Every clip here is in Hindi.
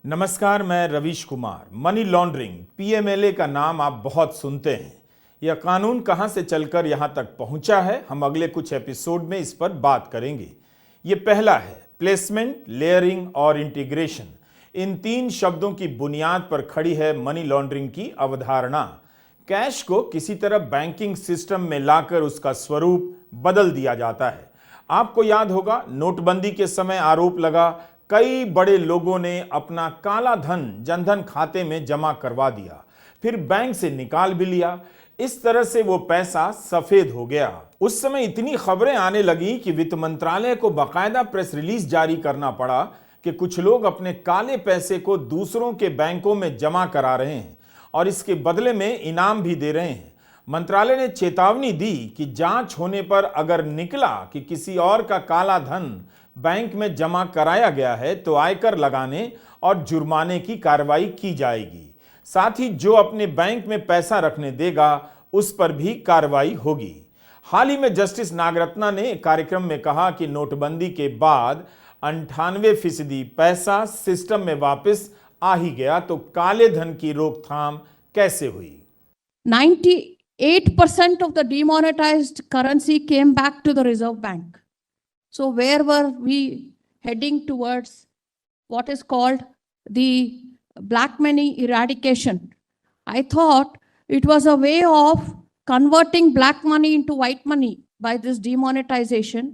नमस्कार, मैं Ravish Kumar. Money laundering PMLA का नाम आप बहुत सुनते हैं। यह कानून कहां से चलकर यहां तक पहुंचा है, हम अगले कुछ एपिसोड में इस पर बात करेंगे। ये पहला है प्लेसमेंट, लेयरिंग और इंटीग्रेशन। इन तीन शब्दों की बुनियाद पर खड़ी है मनी लॉन्ड्रिंग की अवधारणा। कैश को किसी तरह बैंकिंग सिस्टम में लाकर उसका स्वरूप बदल दिया जाता है। आपको याद होगा, नोटबंदी के समय आरोप लगा कई बड़े लोगों ने अपना काला धन जनधन खाते में जमा करवा दिया, फिर बैंक से निकाल भी लिया। इस तरह से वो पैसा सफेद हो गया। उस समय इतनी खबरें आने लगी कि वित्त मंत्रालय को बाकायदा प्रेस रिलीज जारी करना पड़ा कि कुछ लोग अपने काले पैसे को दूसरों के बैंकों में जमा करा रहे हैं और इसके बदले में इनाम भी दे रहे हैं। मंत्रालय ने चेतावनी दी कि जांच होने पर अगर निकला कि किसी और का काला धन बैंक में जमा कराया गया है तो आयकर लगाने और जुर्माने की कार्रवाई की जाएगी। साथ ही जो अपने बैंक में पैसा रखने देगा उस पर भी कार्रवाई होगी। हाल ही में जस्टिस नागरत्ना ने एक कार्यक्रम में कहा कि नोटबंदी के बाद 98% पैसा सिस्टम में वापस आ ही गया, तो काले धन की रोकथाम कैसे हुई? 98% of the demonetized currency came back to the Reserve Bank. So where were we heading towards what is called the black money eradication? I thought it was a way of converting black money into white money by this demonetization,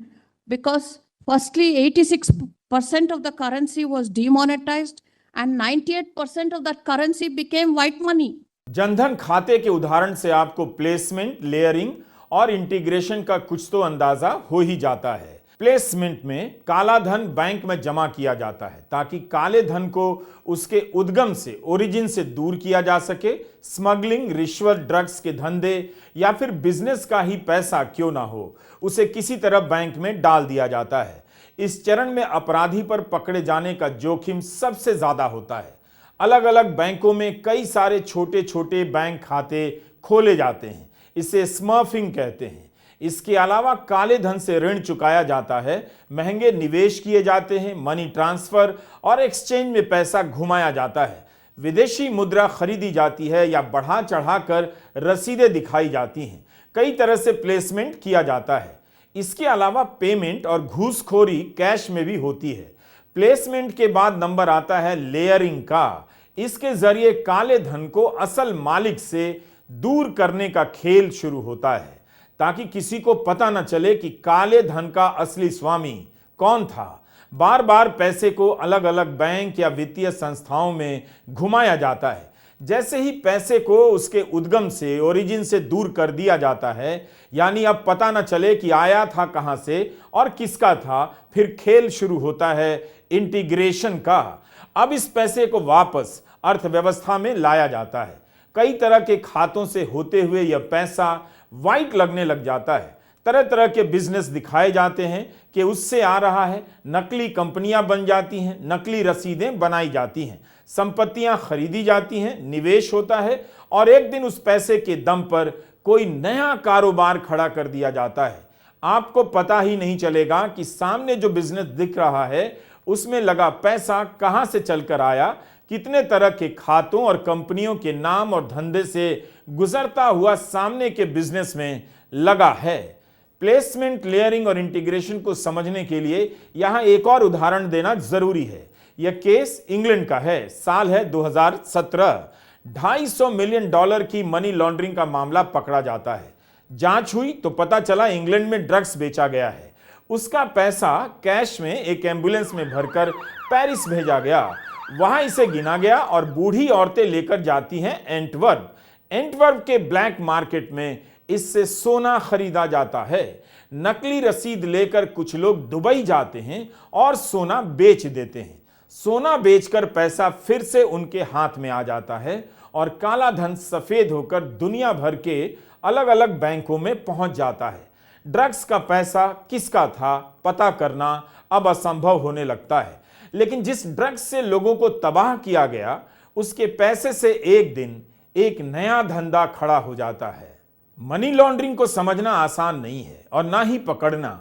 because firstly 86% of the currency was demonetized and 98% of that currency became white money. Jan Dhan खाते के उदाहरण से आपको प्लेसमेंट, लेयरिंग और इंटीग्रेशन का कुछ तो अंदाजा हो ही जाता है। प्लेसमेंट में काला धन बैंक में जमा किया जाता है ताकि काले धन को उसके उद्गम से, ओरिजिन से दूर किया जा सके। स्मगलिंग, रिश्वत, ड्रग्स के धंधे या फिर बिजनेस का ही पैसा क्यों ना हो, उसे किसी तरह बैंक में डाल दिया जाता है। इस चरण में अपराधी पर पकड़े जाने का जोखिम सबसे ज्यादा होता है। अलग अलग बैंकों में कई सारे छोटे छोटे बैंक खाते खोले जाते हैं, इसे स्मर्फिंग कहते हैं। इसके अलावा काले धन से ऋण चुकाया जाता है, महंगे निवेश किए जाते हैं, मनी ट्रांसफर और एक्सचेंज में पैसा घुमाया जाता है, विदेशी मुद्रा खरीदी जाती है या बढ़ा चढ़ाकर रसीदें दिखाई जाती हैं। कई तरह से प्लेसमेंट किया जाता है। इसके अलावा पेमेंट और घूसखोरी कैश में भी होती है। प्लेसमेंट के बाद नंबर आता है लेयरिंग का। इसके जरिए काले धन को असल मालिक से दूर करने का खेल शुरू होता है ताकि किसी को पता न चले कि काले धन का असली स्वामी कौन था। बार बार पैसे को अलग अलग बैंक या वित्तीय संस्थाओं में घुमाया जाता है। जैसे ही पैसे को उसके उद्गम से, ओरिजिन से दूर कर दिया जाता है, यानी अब पता न चले कि आया था कहां से और किसका था, फिर खेल शुरू होता है इंटीग्रेशन का। अब इस पैसे को वापस अर्थव्यवस्था में लाया जाता है। कई तरह के खातों से होते हुए यह पैसा वाइट लगने लग जाता है। तरह तरह के बिजनेस दिखाए जाते हैं कि उससे आ रहा है। नकली कंपनियां बन जाती हैं, नकली रसीदें बनाई जाती हैं, संपत्तियां खरीदी जाती हैं, निवेश होता है और एक दिन उस पैसे के दम पर कोई नया कारोबार खड़ा कर दिया जाता है। आपको पता ही नहीं चलेगा कि सामने जो बिजनेस दिख रहा है उसमें लगा पैसा कहां से चलकर आया, कितने तरह के खातों और कंपनियों के नाम और धंधे से गुजरता हुआ सामने के बिजनेस में लगा है। प्लेसमेंट, लेयरिंग और इंटीग्रेशन को समझने के लिए यहां एक और उदाहरण देना जरूरी है। यह केस इंग्लैंड का है, साल है 2017। $250 मिलियन की मनी लॉन्ड्रिंग का मामला पकड़ा जाता है। जांच हुई तो पता चला इंग्लैंड में ड्रग्स बेचा गया है। उसका पैसा कैश में एक एम्बुलेंस में भरकर पेरिस भेजा गया। वहां इसे गिना गया और बूढ़ी औरतें लेकर जाती हैं एंटवर्प। एंटवर्प के ब्लैक मार्केट में इससे सोना खरीदा जाता है। नकली रसीद लेकर कुछ लोग दुबई जाते हैं और सोना बेच देते हैं। सोना बेचकर पैसा फिर से उनके हाथ में आ जाता है और काला धन सफेद होकर दुनिया भर के अलग अलग बैंकों में पहुंच जाता है। ड्रग्स का पैसा किसका था पता करना अब असंभव होने लगता है, लेकिन जिस ड्रग्स से लोगों को तबाह किया गया उसके पैसे से एक दिन एक नया धंधा खड़ा हो जाता है। मनी लॉन्ड्रिंग को समझना आसान नहीं है और ना ही पकड़ना।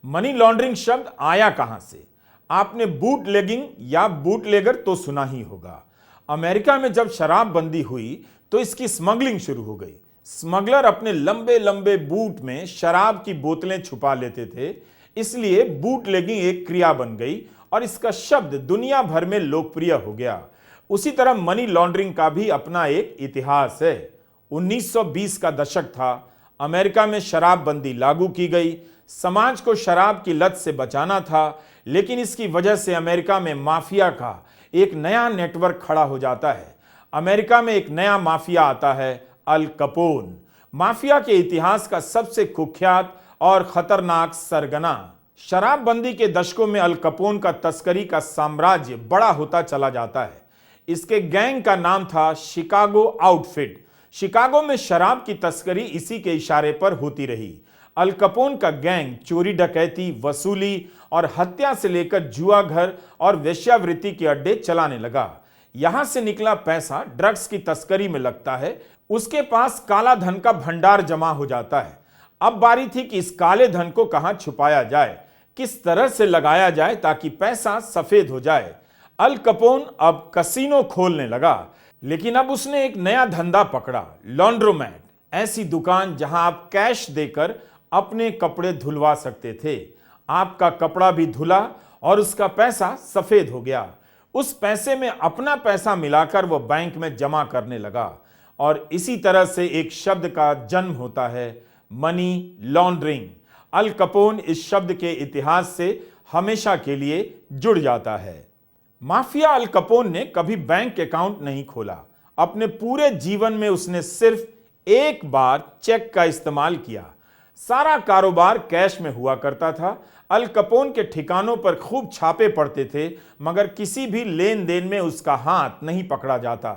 मनी लॉन्ड्रिंग शब्द आया कहां से? आपने बूटलेगिंग या बूटलेगर तो सुना ही होगा। अमेरिका में जब शराबबंदी हुई तो इसकी स्मगलिंग शुरू हो गई। स्मगलर अपने लंबे लंबे बूट में शराब की बोतलें छुपा लेते थे, इसलिए बूटलेगिंग एक क्रिया बन गई और इसका शब्द दुनिया भर में लोकप्रिय हो गया। उसी तरह मनी लॉन्ड्रिंग का भी अपना एक इतिहास है। 1920 का दशक था, अमेरिका में शराबबंदी लागू की गई। समाज को शराब की लत से बचाना था, लेकिन इसकी वजह से अमेरिका में माफिया का एक नया नेटवर्क खड़ा हो जाता है। अमेरिका में एक नया माफिया आता है, अल कपोन। माफिया के इतिहास का सबसे कुख्यात और खतरनाक सरगना। शराबबंदी के दशकों में अल कपोन का तस्करी का साम्राज्य बड़ा होता चला जाता है। इसके गैंग का नाम था शिकागो आउटफिट। शिकागो में शराब की तस्करी इसी के इशारे पर होती रही। अल कपोन का गैंग चोरी डकैती, वसूली और हत्या से लेकर जुआ घर और वेश्यावृत्ति के अड्डे चलाने लगा। यहां से निकला पैसा ड्रग्स की तस्करी में लगता है। उसके पास काला धन का भंडार जमा हो जाता है। अब बारी थी कि इस काले धन को कहां छुपाया जाए, किस तरह से लगाया जाए ताकि पैसा सफेद हो जाए। अल कपोन अब कसिनो खोलने लगा, लेकिन अब उसने एक नया धंधा पकड़ा, लॉन्ड्रोमैट। ऐसी दुकान जहां आप कैश देकर अपने कपड़े धुलवा सकते थे। आपका कपड़ा भी धुला और उसका पैसा सफेद हो गया। उस पैसे में अपना पैसा मिलाकर वो बैंक में जमा करने लगा और इसी तरह से एक शब्द का जन्म होता है, मनी लॉन्ड्रिंग। अल कपोन इस शब्द के इतिहास से हमेशा के लिए जुड़ जाता है। माफिया अल कपोन ने कभी बैंक अकाउंट नहीं खोला। अपने पूरे जीवन में उसने सिर्फ एक बार चेक का इस्तेमाल किया। सारा कारोबार कैश में हुआ करता था। अल कपोन के ठिकानों पर खूब छापे पड़ते थे, मगर किसी भी लेन देन में उसका हाथ नहीं पकड़ा जाता।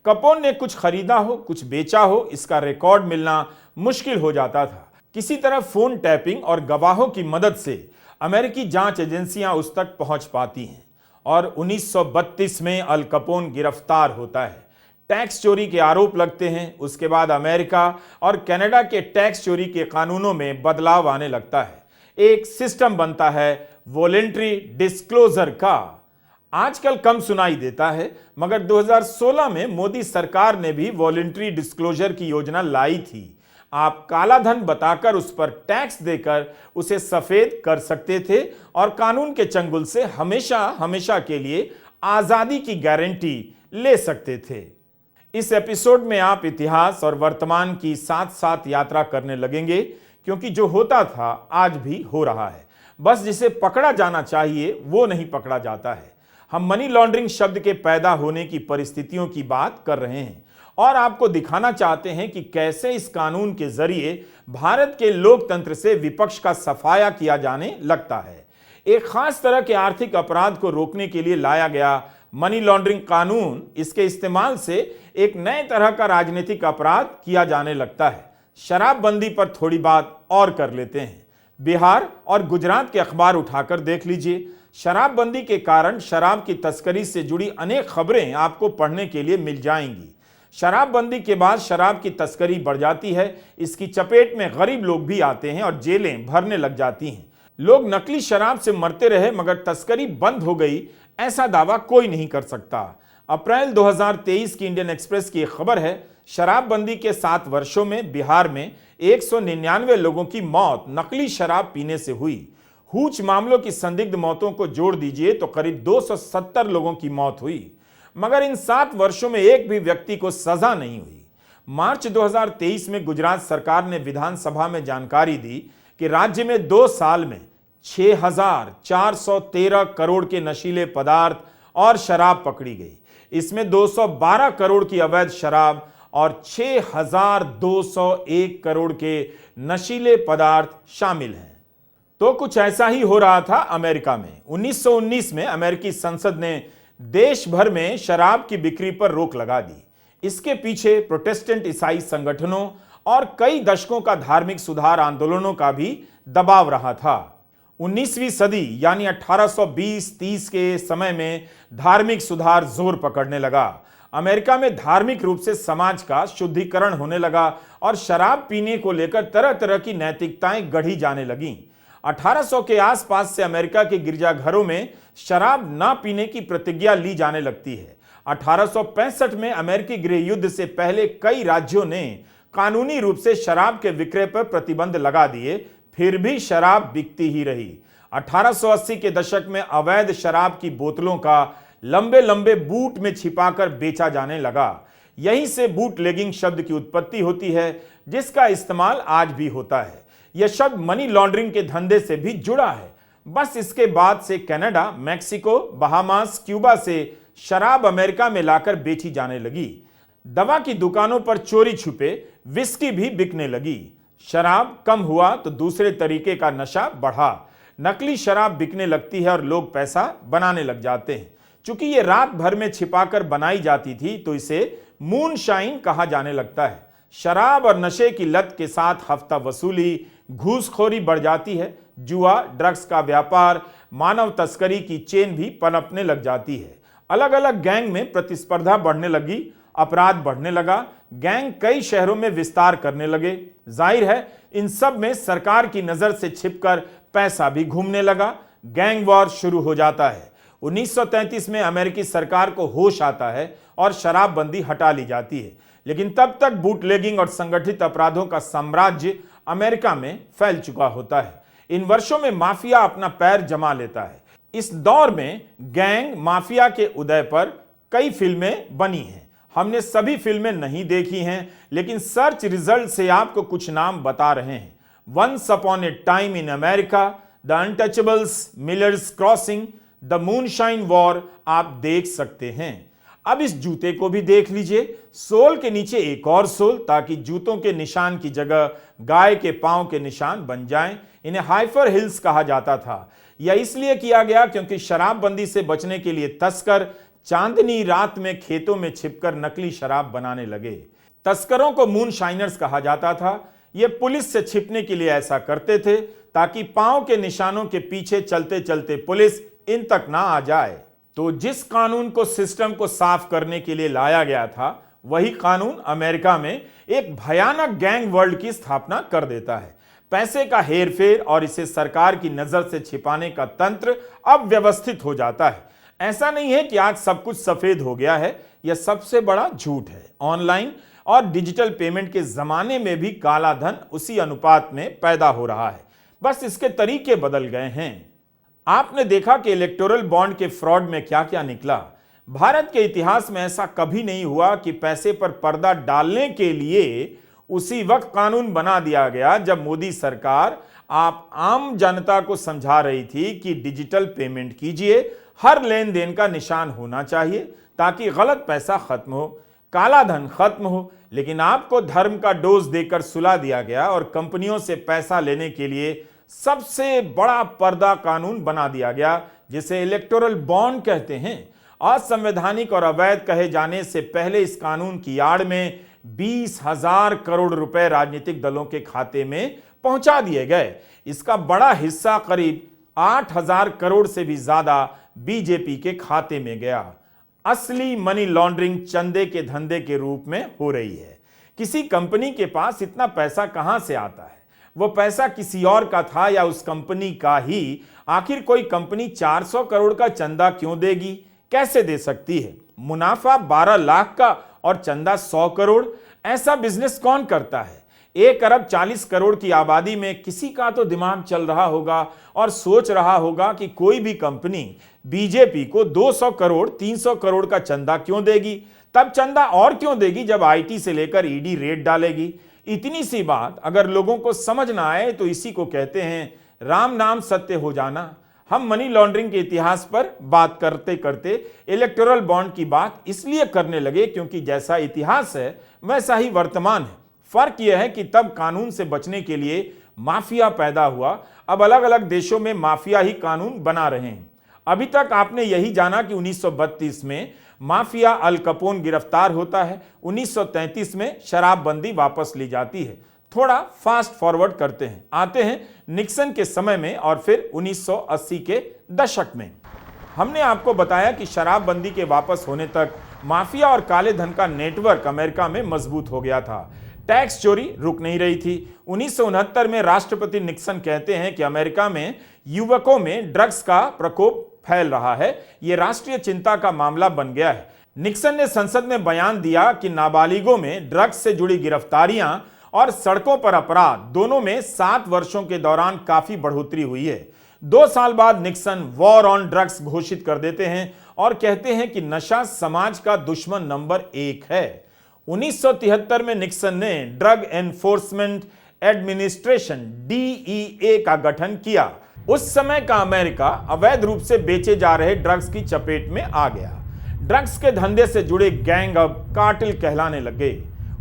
कपोन ने कुछ खरीदा हो, कुछ बेचा हो, इसका रिकॉर्ड मिलना मुश्किल हो जाता था। किसी तरह फोन टैपिंग और गवाहों की मदद से अमेरिकी जांच एजेंसियां उस तक पहुंच पाती हैं और 1932 में अल कपोन गिरफ्तार होता है। टैक्स चोरी के आरोप लगते हैं। उसके बाद अमेरिका और कनाडा के टैक्स चोरी के कानूनों में बदलाव आने लगता है। एक सिस्टम बनता है वॉलेंट्री डिस्क्लोजर का। आजकल कम सुनाई देता है, मगर 2016 में मोदी सरकार ने भी वॉलेंट्री डिस्क्लोजर की योजना लाई थी। आप काला धन बताकर उस पर टैक्स देकर उसे सफेद कर सकते थे और कानून के चंगुल से हमेशा हमेशा के लिए आजादी की गारंटी ले सकते थे। इस एपिसोड में आप इतिहास और वर्तमान की साथ साथ यात्रा करने लगेंगे, क्योंकि जो होता था आज भी हो रहा है। बस जिसे पकड़ा जाना चाहिए वो नहीं पकड़ा जाता है। हम मनी लॉन्ड्रिंग शब्द के पैदा होने की परिस्थितियों की बात कर रहे हैं और आपको दिखाना चाहते हैं कि कैसे इस कानून के जरिए भारत के लोकतंत्र से विपक्ष का सफाया किया जाने लगता है। एक खास तरह के आर्थिक अपराध को रोकने के लिए लाया गया मनी लॉन्ड्रिंग कानून, इसके इस्तेमाल से एक नए तरह का राजनीतिक अपराध किया जाने लगता है। शराबबंदी पर थोड़ी बात और कर लेते हैं। बिहार और गुजरात के अखबार उठाकर देख लीजिए। शराबबंदी के कारण शराब की तस्करी से जुड़ी अनेक खबरें आपको पढ़ने के लिए मिल जाएंगी। शराबबंदी के बाद शराब की तस्करी बढ़ जाती है। इसकी चपेट में गरीब लोग भी आते हैं और जेलें भरने लग जाती हैं। लोग नकली शराब से मरते रहे, मगर तस्करी बंद हो गई, ऐसा दावा कोई नहीं कर सकता। अप्रैल 2023 की इंडियन एक्सप्रेस की एक खबर है, शराबबंदी के 7 वर्षों में बिहार में 199 लोगों की मौत नकली शराब पीने से हुई। हूच मामलों की संदिग्ध मौतों को जोड़ दीजिए तो करीब 270 लोगों की मौत हुई, मगर इन 7 वर्षों में एक भी व्यक्ति को सजा नहीं हुई। मार्च 2023 में गुजरात सरकार ने विधानसभा में जानकारी दी कि राज्य में 2 साल में 6,413 करोड़ के नशीले पदार्थ और शराब पकड़ी गई। इसमें 212 करोड़ की अवैध शराब और 6,201 करोड़ के नशीले पदार्थ शामिल हैं। तो कुछ ऐसा ही हो रहा था अमेरिका में। 1919 में अमेरिकी संसद ने देश भर में शराब की बिक्री पर रोक लगा दी। इसके पीछे प्रोटेस्टेंट ईसाई संगठनों और कई दशकों का धार्मिक सुधार आंदोलनों का भी दबाव रहा था। 19वीं सदी यानी 1820-30 के समय में धार्मिक सुधार जोर पकड़ने लगा। अमेरिका में धार्मिक रूप से समाज का शुद्धिकरण होने लगा और शराब पीने को लेकर तरह तरह की नैतिकताएं गढ़ी जाने लगीं। 1800 के आसपास से अमेरिका के गिरजाघरों में शराब ना पीने की प्रतिज्ञा ली जाने लगती है। 1865 में अमेरिकी गृह युद्ध से पहले कई राज्यों ने कानूनी रूप से शराब के विक्रय पर प्रतिबंध लगा दिए, फिर भी शराब बिकती ही रही। 1880 के दशक में अवैध शराब की बोतलों का लंबे लंबे बूट में छिपाकर बेचा जाने लगा। यहीं से बूटलेगिंग शब्द की उत्पत्ति होती है, जिसका इस्तेमाल आज भी होता है। यह शब्द मनी लॉन्ड्रिंग के धंधे से भी जुड़ा है। बस इसके बाद से कनाडा, मैक्सिको, बहामास, क्यूबा से शराब अमेरिका में लाकर बेची जाने लगी। दवा की दुकानों पर चोरी छुपे विस्की भी बिकने लगी। शराब कम हुआ तो दूसरे तरीके का नशा बढ़ा। नकली शराब बिकने लगती है और लोग पैसा बनाने लग जाते हैं। चूंकि ये रात भर में छिपाकर बनाई जाती थी तो इसे मूनशाइन कहा जाने लगता है। शराब और नशे की लत के साथ हफ्ता वसूली, घूसखोरी बढ़ जाती है। जुआ, ड्रग्स का व्यापार, मानव तस्करी की चेन भी पनपने लग जाती है। अलग अलग गैंग में प्रतिस्पर्धा बढ़ने लगी, अपराध बढ़ने लगा, गैंग कई शहरों में विस्तार करने लगे। जाहिर है इन सब में सरकार की नजर से छिपकर पैसा भी घूमने लगा। गैंग वॉर शुरू हो जाता है। 1933 में अमेरिकी सरकार को होश आता है और शराबबंदी हटा ली जाती है, लेकिन तब तक बूटलेगिंग और संगठित अपराधों का साम्राज्य अमेरिका में फैल चुका होता है। इन वर्षों में माफिया अपना पैर जमा लेता है। इस दौर में गैंग माफिया के उदय पर कई फिल्में बनी हैं। हमने सभी फिल्में नहीं देखी हैं, लेकिन सर्च रिजल्ट से आपको कुछ नाम बता रहे हैं। Once upon a time in America, the Untouchables, Miller's Crossing, the Moonshine War आप देख सकते हैं। अब इस जूते को भी देख लीजिए। सोल के नीचे एक और सोल, ताकि जूतों के निशान की जगह गाय के पांव के निशान बन जाएं। इन्हें हाइफर हिल्स कहा जाता था। यह इसलिए किया गया क्योंकि शराबबंदी से बचने के लिए तस्कर चांदनी रात में खेतों में छिपकर नकली शराब बनाने लगे। तस्करों को मूनशाइनर्स कहा जाता था। ये पुलिस से छिपने के लिए ऐसा करते थे ताकि पांव के निशानों के पीछे चलते चलते पुलिस इन तक ना आ जाए। तो जिस कानून को सिस्टम को साफ करने के लिए लाया गया था, वही कानून अमेरिका में एक भयानक गैंग वर्ल्ड की स्थापना कर देता है। पैसे का हेरफेर और इसे सरकार की नजर से छिपाने का तंत्र अब व्यवस्थित हो जाता है। ऐसा नहीं है कि आज सब कुछ सफेद हो गया है, यह सबसे बड़ा झूठ है। ऑनलाइन और डिजिटल पेमेंट के जमाने में भी काला धन उसी अनुपात में पैदा हो रहा है, बस इसके तरीके बदल गए हैं। आपने देखा कि इलेक्टोरल बॉन्ड के फ्रॉड में क्या क्या निकला। भारत के इतिहास में ऐसा कभी नहीं हुआ कि पैसे पर पर्दा डालने के लिए उसी वक्त कानून बना दिया गया जब मोदी सरकार आप आम जनता को समझा रही थी कि डिजिटल पेमेंट कीजिए, हर लेन देन का निशान होना चाहिए ताकि गलत पैसा खत्म हो, काला धन खत्म हो। लेकिन आपको धर्म का डोज देकर सुला दिया गया और कंपनियों से पैसा लेने के लिए सबसे बड़ा पर्दा कानून बना दिया गया, जिसे इलेक्टोरल बॉन्ड कहते हैं। असंवैधानिक और अवैध कहे जाने से पहले इस कानून की आड़ में 20,000 करोड़ रुपए राजनीतिक दलों के खाते में पहुंचा दिए गए। इसका बड़ा हिस्सा करीब 8,000 करोड़ से भी ज्यादा बीजेपी के खाते में गया। असली मनी लॉन्ड्रिंग चंदे के धंधे के रूप में हो रही है। किसी कंपनी के पास इतना पैसा कहां से आता है? वो पैसा किसी और का था या उस कंपनी का ही? आखिर कोई कंपनी 400 करोड़ का चंदा क्यों देगी? कैसे दे सकती है? मुनाफा 12 लाख का और चंदा 100 करोड़। ऐसा बिजनेस कौन करता है? 1 अरब 40 करोड़ की आबादी में किसी का तो दिमाग चल रहा होगा और सोच रहा होगा कि कोई भी कंपनी बीजेपी को 200 करोड़ 300 करोड़ का चंदा क्यों देगी? तब चंदा और क्यों देगी जब आईटी से लेकर ईडी रेड डालेगी। इतनी सी बात अगर लोगों को समझ ना आए तो इसी को कहते हैं राम नाम सत्य हो जाना। हम मनी लॉन्ड्रिंग के इतिहास पर बात करते करते इलेक्टोरल बॉन्ड की बात इसलिए करने लगे क्योंकि जैसा इतिहास है वैसा ही वर्तमान है। फर्क यह है कि तब कानून से बचने के लिए माफिया पैदा हुआ, अब अलग अलग देशों में माफिया ही कानून बना रहे हैं। अभी तक आपने यही जाना कि 1932 में माफिया अल कपोन गिरफ्तार होता है, 1933 में शराबबंदी वापस ली जाती है। थोड़ा फास्ट फॉरवर्ड करते हैं, आते हैं निक्सन के समय में और फिर 1980 के दशक में। हमने आपको बताया कि शराबबंदी के वापस होने तक माफिया और काले धन का नेटवर्क अमेरिका में मजबूत हो गया था। टैक्स चोरी रुक नहीं रही थी। 1969 में राष्ट्रपति निक्सन कहते हैं कि अमेरिका में युवकों में ड्रग्स का प्रकोप फैल रहा है, यह राष्ट्रीय चिंता का मामला बन गया है। निक्सन ने संसद में बयान दिया कि नाबालिगों में ड्रग्स से जुड़ी गिरफ्तारियां और सड़कों पर अपराध दोनों में 7 वर्षों के दौरान काफी बढ़ोतरी हुई है। 2 साल बाद निक्सन वॉर ऑन ड्रग्स घोषित कर देते हैं और कहते हैं कि नशा समाज का दुश्मन नंबर 1 है। 1973 में निक्सन ने ड्रग एनफोर्समेंट एडमिनिस्ट्रेशन DEA का गठन किया। उस समय का अमेरिका अवैध रूप से बेचे जा रहे ड्रग्स की चपेट में आ गया। ड्रग्स के धंधे से जुड़े गैंग अब कार्टेल कहलाने लगे।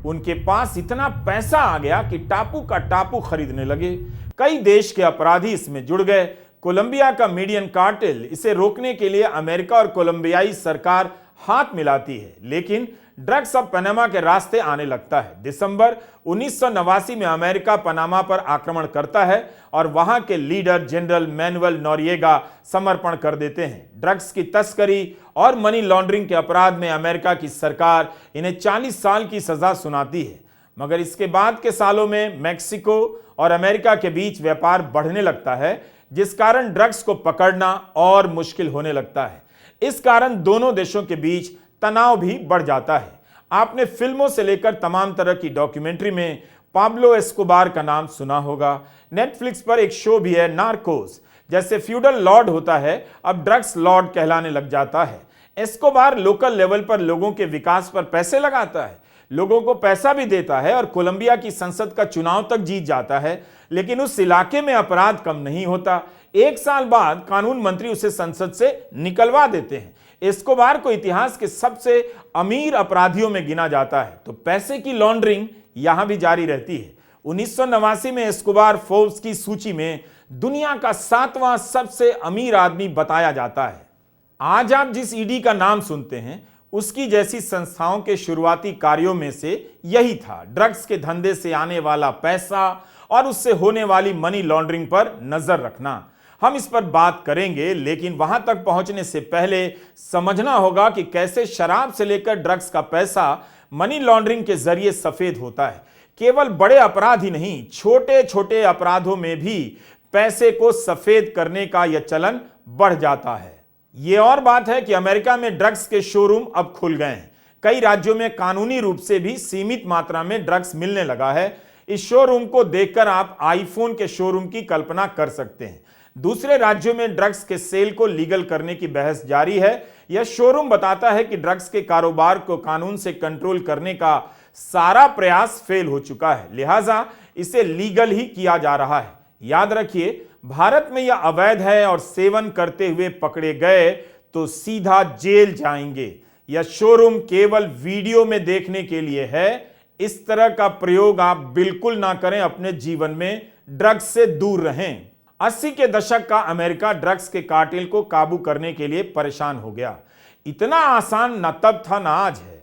उनके पास इतना पैसा आ गया कि टापू का टापू खरीदने लगे। कई देश के अपराधी इसमें जुड़ गए। कोलंबिया का मीडियन कार्टेल, इसे रोकने के लिए अमेरिका और कोलंबियाई सरकार हाथ मिलाती है, लेकिन ड्रग्स अब पनामा के रास्ते आने लगता है। दिसंबर 1989 में अमेरिका पनामा पर आक्रमण करता है और वहां के लीडर जनरल मैनुअल नोरिएगा समर्पण कर देते हैं। ड्रग्स की तस्करी और मनी लॉन्ड्रिंग के अपराध में अमेरिका की सरकार इन्हें 40 साल की सजा सुनाती है। मगर इसके बाद के सालों में मैक्सिको और अमेरिका के बीच व्यापार बढ़ने लगता है, जिस कारण ड्रग्स को पकड़ना और मुश्किल होने लगता है। इस कारण दोनों देशों के बीच तनाव भी बढ़ जाता है। आपने फिल्मों से लेकर तमाम तरह की डॉक्यूमेंट्री में पाब्लो एस्कोबार का नाम सुना होगा। नेटफ्लिक्स पर एक शो भी है नार्कोस। जैसे फ्यूडल लॉर्ड होता है, अब ड्रग्स लॉर्ड कहलाने लग जाता है। एस्कोबार लोकल लेवल पर लोगों के विकास पर पैसे लगाता है, लोगों को पैसा भी देता है और कोलंबिया की संसद का चुनाव तक जीत जाता है, लेकिन उस इलाके में अपराध कम नहीं होता। 1 साल बाद कानून मंत्री उसे संसद से निकलवा देते हैं। एस्कोबार को इतिहास के सबसे अमीर अपराधियों में गिना जाता है, तो पैसे की लॉन्ड्रिंग यहां भी जारी रहती है। 1989 में एस्कोबार फोर्ब्स की सूची में दुनिया का 7वां सबसे अमीर आदमी बताया जाता है। आज आप जिस ईडी का नाम सुनते हैं, उसकी जैसी संस्थाओं के शुरुआती कार्यों में से यही था, ड्रग्स के धंधे से आने वाला पैसा और उससे होने वाली मनी लॉन्ड्रिंग पर नजर रखना। हम इस पर बात करेंगे, लेकिन वहां तक पहुंचने से पहले समझना होगा कि कैसे शराब से लेकर ड्रग्स का पैसा मनी लॉन्ड्रिंग के जरिए सफेद होता है। केवल बड़े अपराध ही नहीं, छोटे छोटे अपराधों में भी पैसे को सफेद करने का यह चलन बढ़ जाता है। यह और बात है कि अमेरिका में ड्रग्स के शोरूम अब खुल गए हैं। कई राज्यों में कानूनी रूप से भी सीमित मात्रा में ड्रग्स मिलने लगा है। इस शोरूम को देखकर आप आईफोन के शोरूम की कल्पना कर सकते हैं। दूसरे राज्यों में ड्रग्स के सेल को लीगल करने की बहस जारी है। यह शोरूम बताता है कि ड्रग्स के कारोबार को कानून से कंट्रोल करने का सारा प्रयास फेल हो चुका है, लिहाजा इसे लीगल ही किया जा रहा है। याद रखिए, भारत में यह अवैध है और सेवन करते हुए पकड़े गए तो सीधा जेल जाएंगे। यह शोरूम केवल वीडियो में देखने के लिए है। इस तरह का प्रयोग आप बिल्कुल ना करें। अपने जीवन में ड्रग्स से दूर रहें। 80 के दशक का अमेरिका ड्रग्स के कार्टेल को काबू करने के लिए परेशान हो गया। इतना आसान न तब था न आज है।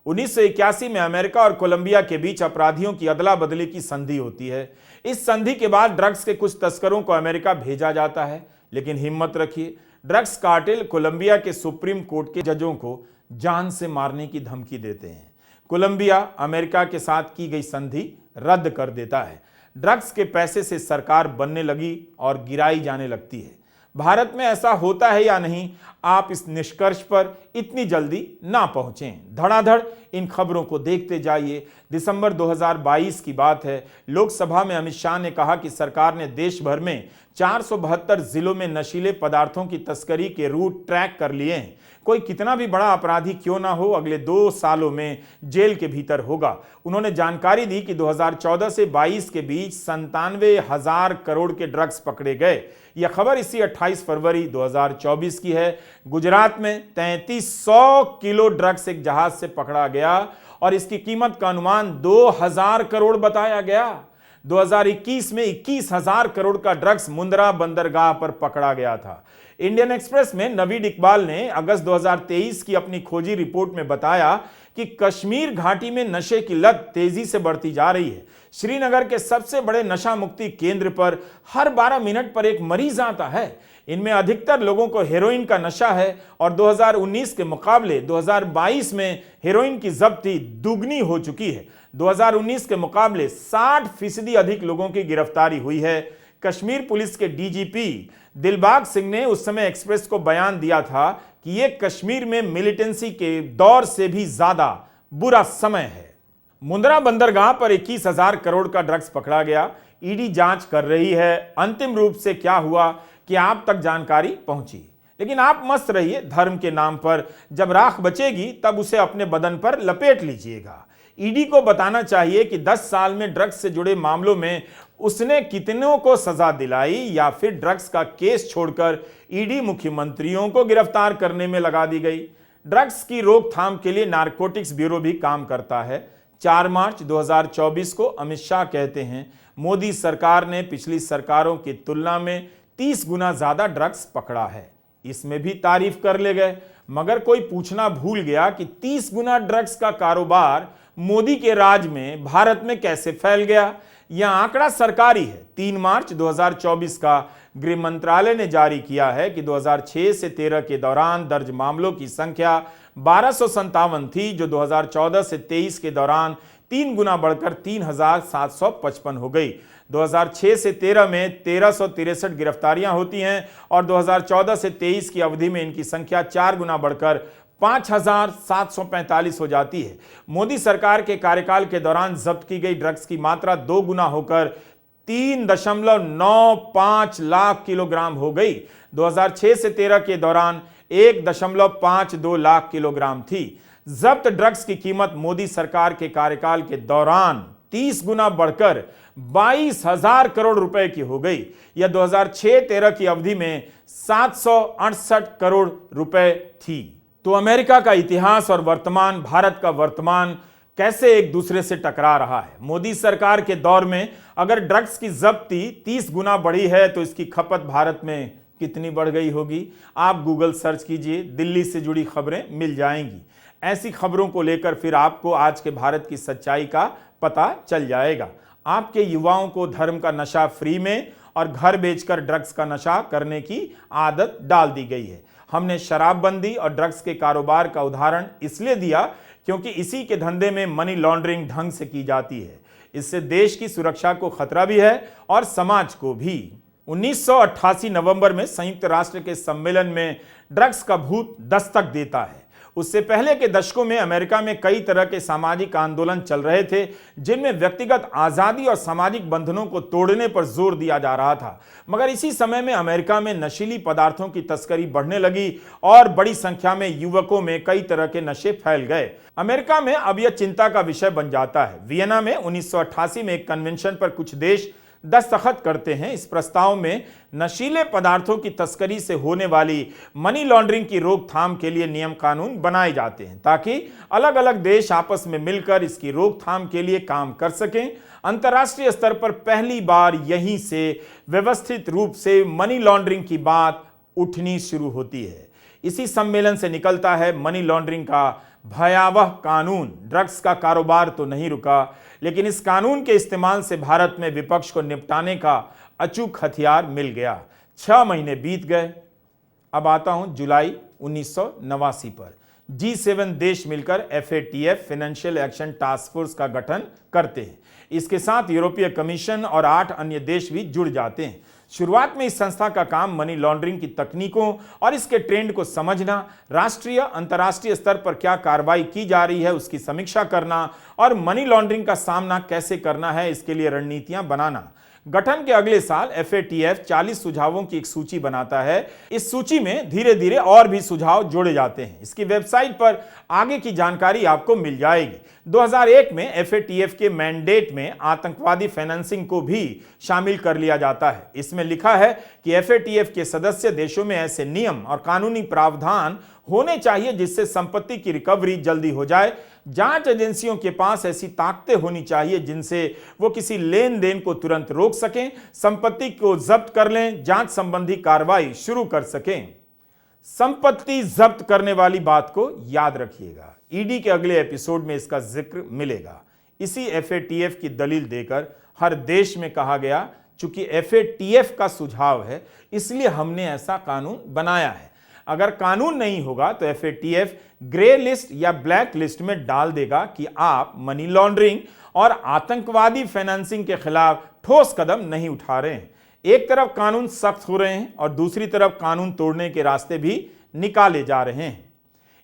1981 में अमेरिका और कोलंबिया के बीच अपराधियों की अदला बदली की संधि होती है। इस संधि के बाद ड्रग्स के कुछ तस्करों को अमेरिका भेजा जाता है, लेकिन हिम्मत रखिए, ड्रग्स कार्टेल कोलंबिया के सुप्रीम कोर्ट के जजों को जान से मारने की धमकी देते हैं। कोलंबिया अमेरिका के साथ की गई संधि रद्द कर देता है। ड्रग्स के पैसे से सरकार बनने लगी और गिराई जाने लगती है। भारत में ऐसा होता है या नहीं, आप इस निष्कर्ष पर इतनी जल्दी ना पहुंचें। धड़ाधड़ इन खबरों को देखते जाइए। दिसंबर 2022 की बात है। लोकसभा में अमित शाह ने कहा कि सरकार ने देश भर में 472 जिलों में नशीले पदार्थों की तस्करी के रूट ट्रैक कर लिए हैं। कोई कितना भी बड़ा अपराधी क्यों ना हो, अगले 2 सालों में जेल के भीतर होगा। उन्होंने जानकारी दी कि 2014 से 22 के बीच 97,000 करोड़ के ड्रग्स पकड़े गए। यह खबर इसी 28 फरवरी 2024 की है। गुजरात में 3300 किलो ड्रग्स एक जहाज से पकड़ा गया और इसकी कीमत का अनुमान 2000 करोड़ बताया गया। 2021 में 21,000 करोड़ का ड्रग्स मुंद्रा बंदरगाह पर पकड़ा गया था। इंडियन एक्सप्रेस में नवीद इकबाल ने अगस्त 2023 की अपनी खोजी रिपोर्ट में बताया कि कश्मीर घाटी में नशे की लत तेजी से बढ़ती जा रही है। श्रीनगर के सबसे बड़े नशा मुक्ति केंद्र पर हर 12 मिनट पर एक मरीज आता है। इनमें अधिकतर लोगों को हेरोइन का नशा है और 2019 के मुकाबले 2022 में हेरोइन की जब्ती दुगनी हो चुकी है। 2019 के मुकाबले 60% अधिक लोगों की गिरफ्तारी हुई है। कश्मीर पुलिस के डीजीपी दिलबाग सिंह ने उस समय एक्सप्रेस को बयान दिया था कि यह कश्मीर में मिलिटेंसी के दौर से भी ज्यादा बुरा समय है। मुंद्रा बंदरगाह पर 21,000 करोड़ का ड्रग्स पकड़ा गया। ईडी जांच कर रही है। अंतिम रूप से क्या हुआ कि आप तक जानकारी पहुंची, लेकिन आप मस्त रहिए। धर्म के नाम पर जब राख बचेगी तब उसे अपने बदन पर लपेट लीजिएगा। ईडी को बताना चाहिए कि 10 साल में ड्रग्स से जुड़े मामलों में उसने कितनों को सजा दिलाई, या फिर ड्रग्स का केस छोड़कर ईडी मुख्यमंत्रियों को गिरफ्तार करने में लगा दी गई। ड्रग्स की रोकथाम के लिए नारकोटिक्स ब्यूरो भी काम करता है। 4 मार्च 2024 को अमित शाह कहते हैं, मोदी सरकार ने पिछली सरकारों की तुलना में 30 गुना ज्यादा ड्रग्स पकड़ा है। इसमें भी तारीफ कर ले गए, मगर कोई पूछना भूल गया कि 30 गुना ड्रग्स का कारोबार मोदी के राज में भारत में कैसे फैल गया। यह आंकड़ा सरकारी है। 3 मार्च 2024 का गृह मंत्रालय ने जारी किया है कि 2006 से 13 के दौरान दर्ज मामलों की संख्या 1257 थी, जो 2014 से 23 के दौरान 3 गुना बढ़कर 3,755 हो गई। 2006 से 13 में 1363 गिरफ्तारियां होती हैं और 2014 से 23 की अवधि में इनकी संख्या 4 गुना बढ़कर 5,745 हो जाती है। मोदी सरकार के कार्यकाल के दौरान जब्त की गई ड्रग्स की मात्रा 2 गुना होकर 3.95 लाख किलोग्राम हो गई। 2006 से 13 के दौरान 1.52 लाख किलोग्राम थी। जब्त ड्रग्स की कीमत मोदी सरकार के कार्यकाल के दौरान 30 गुना बढ़कर 22,000 करोड़ रुपए की हो गई। यह 2006-13 की अवधि में 768 करोड़ रुपए थी। तो अमेरिका का इतिहास और वर्तमान, भारत का वर्तमान कैसे एक दूसरे से टकरा रहा है। मोदी सरकार के दौर में अगर ड्रग्स की जब्ती 30 गुना बढ़ी है तो इसकी खपत भारत में कितनी बढ़ गई होगी। आप गूगल सर्च कीजिए, दिल्ली से जुड़ी खबरें मिल जाएंगी। ऐसी खबरों को लेकर फिर आपको आज के भारत की सच्चाई का पता चल जाएगा। आपके युवाओं को धर्म का नशा फ्री में और घर बेचकर ड्रग्स का नशा करने की आदत डाल दी गई है। हमने शराबबंदी और ड्रग्स के कारोबार का उदाहरण इसलिए दिया क्योंकि इसी के धंधे में मनी लॉन्ड्रिंग ढंग से की जाती है। इससे देश की सुरक्षा को खतरा भी है और समाज को भी। 1988 नवंबर में संयुक्त राष्ट्र के सम्मेलन में ड्रग्स का भूत दस्तक देता है। उससे पहले के दशकों में अमेरिका में कई तरह के सामाजिक आंदोलन चल रहे थे, जिनमें व्यक्तिगत आजादी और सामाजिक बंधनों को तोड़ने पर जोर दिया जा रहा था। मगर इसी समय में अमेरिका में नशीली पदार्थों की तस्करी बढ़ने लगी और बड़ी संख्या में युवकों में कई तरह के नशे फैल गए। अमेरिका में अब यह चिंता का विषय बन जाता है। वियना में 1988 में एक कन्वेंशन पर कुछ देश दस्तखत करते हैं। इस प्रस्ताव में नशीले पदार्थों की तस्करी से होने वाली मनी लॉन्ड्रिंग की रोकथाम के लिए नियम कानून बनाए जाते हैं, ताकि अलग अलग देश आपस में मिलकर इसकी रोकथाम के लिए काम कर सकें। अंतर्राष्ट्रीय स्तर पर पहली बार यहीं से व्यवस्थित रूप से मनी लॉन्ड्रिंग की बात उठनी शुरू होती है। इसी सम्मेलन से निकलता है मनी लॉन्ड्रिंग का भयावह कानून। ड्रग्स का कारोबार तो नहीं रुका, लेकिन इस कानून के इस्तेमाल से भारत में विपक्ष को निपटाने का अचूक हथियार मिल गया। 6 महीने बीत गए। अब आता हूं जुलाई 1989 पर। G7 देश मिलकर FATF financial action task force का गठन करते हैं। इसके साथ यूरोपीय कमीशन और 8 अन्य देश भी जुड़ जाते हैं। शुरुआत में इस संस्था का काम मनी लॉन्ड्रिंग की तकनीकों और इसके ट्रेंड को समझना, राष्ट्रीय अंतर्राष्ट्रीय स्तर पर क्या कार्रवाई की जा रही है उसकी समीक्षा करना और मनी लॉन्ड्रिंग का सामना कैसे करना है इसके लिए रणनीतियां बनाना। गठन के अगले साल FATF 40 सुझावों की एक सूची बनाता है। इस सूची में धीरे धीरे और भी सुझाव जोड़े जाते हैं। इसकी वेबसाइट पर आगे की जानकारी आपको मिल जाएगी। 2001 में FATF के मैंडेट में आतंकवादी फाइनेंसिंग को भी शामिल कर लिया जाता है। इसमें लिखा है कि FATF के सदस्य देशों में ऐसे नियम और कानूनी प्रावधान होने चाहिए जिससे संपत्ति की रिकवरी जल्दी हो जाए। जांच एजेंसियों के पास ऐसी ताकतें होनी चाहिए जिनसे वो किसी लेन देन को तुरंत रोक सकें, संपत्ति को जब्त कर लें, जांच संबंधी कार्रवाई शुरू कर सकें। संपत्ति जब्त करने वाली बात को याद रखिएगा। ईडी के अगले एपिसोड में इसका जिक्र मिलेगा। इसी FATF की दलील देकर हर देश में कहा गया, चूंकि FATF का सुझाव है इसलिए हमने ऐसा कानून बनाया है। अगर कानून नहीं होगा तो FATF ग्रे लिस्ट या ब्लैक लिस्ट में डाल देगा कि आप मनी लॉन्ड्रिंग और आतंकवादी फाइनेंसिंग के खिलाफ ठोस कदम नहीं उठा रहे हैं। एक तरफ कानून सख्त हो रहे हैं और दूसरी तरफ कानून तोड़ने के रास्ते भी निकाले जा रहे हैं।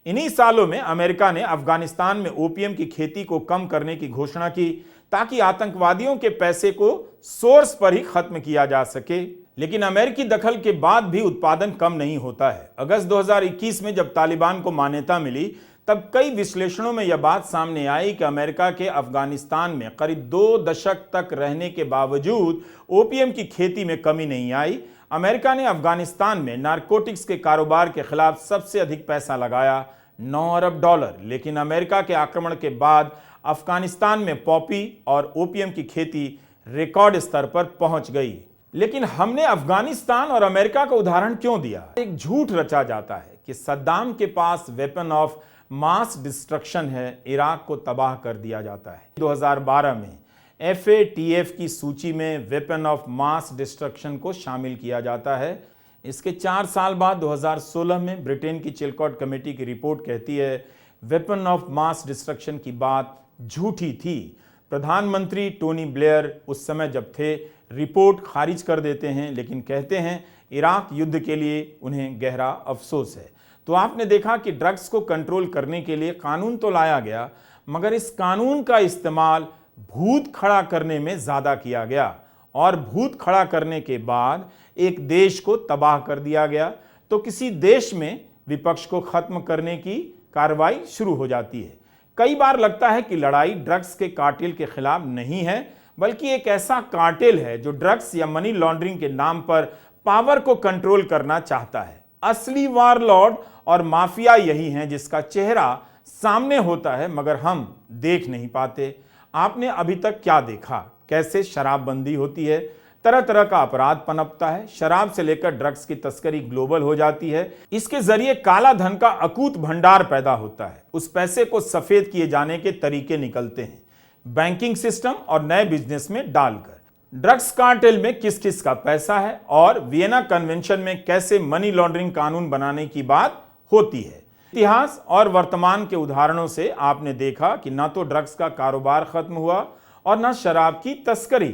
इन्हीं सालों में अमेरिका ने अफगानिस्तान में ओपियम की खेती को कम करने की घोषणा की ताकि आतंकवादियों के पैसे को सोर्स पर ही खत्म किया जा सके। लेकिन अमेरिकी दखल के बाद भी उत्पादन कम नहीं होता है। अगस्त 2021 में जब तालिबान को मान्यता मिली तब कई विश्लेषणों में यह बात सामने आई कि अमेरिका के अफगानिस्तान में करीब 2 दशक तक रहने के बावजूद ओपियम की खेती में कमी नहीं आई। अमेरिका ने अफगानिस्तान में नारकोटिक्स के कारोबार के खिलाफ सबसे अधिक पैसा लगाया, 9 अरब डॉलर। लेकिन अमेरिका के आक्रमण के बाद अफगानिस्तान में पॉपी और ओपियम की खेती रिकॉर्ड स्तर पर पहुंच गई। लेकिन हमने अफगानिस्तान और अमेरिका का उदाहरण क्यों दिया? एक झूठ रचा जाता है कि सद्दाम के पास वेपन ऑफ मास डिस्ट्रक्शन है, इराक को तबाह कर दिया जाता है। 2012 में FATF की सूची में वेपन ऑफ मास डिस्ट्रक्शन को शामिल किया जाता है। इसके 4 साल बाद 2016 में ब्रिटेन की चिलकॉट कमेटी की रिपोर्ट कहती है वेपन ऑफ मास डिस्ट्रक्शन की बात झूठी थी। प्रधानमंत्री टोनी ब्लेयर उस समय जब थे रिपोर्ट खारिज कर देते हैं, लेकिन कहते हैं इराक युद्ध के लिए उन्हें गहरा अफसोस है। तो आपने देखा कि ड्रग्स को कंट्रोल करने के लिए कानून तो लाया गया, मगर इस कानून का इस्तेमाल भूत खड़ा करने में ज्यादा किया गया और भूत खड़ा करने के बाद एक देश को तबाह कर दिया गया। तो किसी देश में विपक्ष को खत्म करने की कार्रवाई शुरू हो जाती है। कई बार लगता है कि लड़ाई ड्रग्स के कार्टेल के खिलाफ नहीं है, बल्कि एक ऐसा कार्टेल है जो ड्रग्स या मनी लॉन्ड्रिंग के नाम पर पावर को कंट्रोल करना चाहता है। असली वारलॉर्ड और माफिया यही हैं जिसका चेहरा सामने होता है मगर हम देख नहीं पाते। आपने अभी तक क्या देखा? कैसे शराबबंदी होती है, तरह तरह का अपराध पनपता है, शराब से लेकर ड्रग्स की तस्करी ग्लोबल हो जाती है। इसके जरिए काला धन का अकूत भंडार पैदा होता है। उस पैसे को सफेद किए जाने के तरीके निकलते हैं, बैंकिंग सिस्टम और नए बिजनेस में डालकर। ड्रग्स कार्टेल में किस किस का पैसा है और वियना कन्वेंशन में कैसे मनी लॉन्ड्रिंग कानून बनाने की बात होती है। इतिहास और वर्तमान के उदाहरणों से आपने देखा कि ना तो ड्रग्स का कारोबार खत्म हुआ और ना शराब की तस्करी।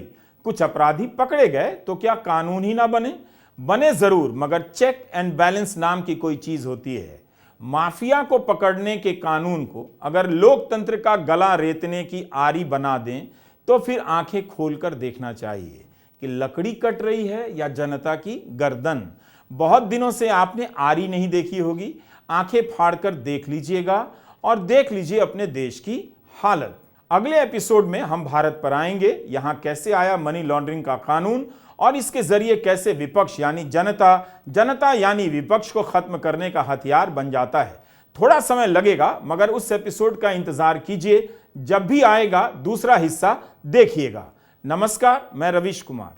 कुछ अपराधी पकड़े गए तो क्या कानून ही ना बने जरूर, मगर चेक एंड बैलेंस नाम की कोई चीज होती है। माफिया को पकड़ने के कानून को अगर लोकतंत्र का गला रेतने की आरी बना दें तो फिर आंखें खोलकर देखना चाहिए कि लकड़ी कट रही है या जनता की गर्दन। बहुत दिनों से आपने आरी नहीं देखी होगी, आंखें फाड़कर देख लीजिएगा और देख लीजिए अपने देश की हालत। अगले एपिसोड में हम भारत पर आएंगे, यहां कैसे आया मनी लॉन्ड्रिंग का कानून और इसके जरिए कैसे विपक्ष यानी जनता यानी विपक्ष को खत्म करने का हथियार बन जाता है। थोड़ा समय लगेगा, मगर उस एपिसोड का इंतजार कीजिए। जब भी आएगा दूसरा हिस्सा देखिएगा। नमस्कार, मैं रवीश कुमार।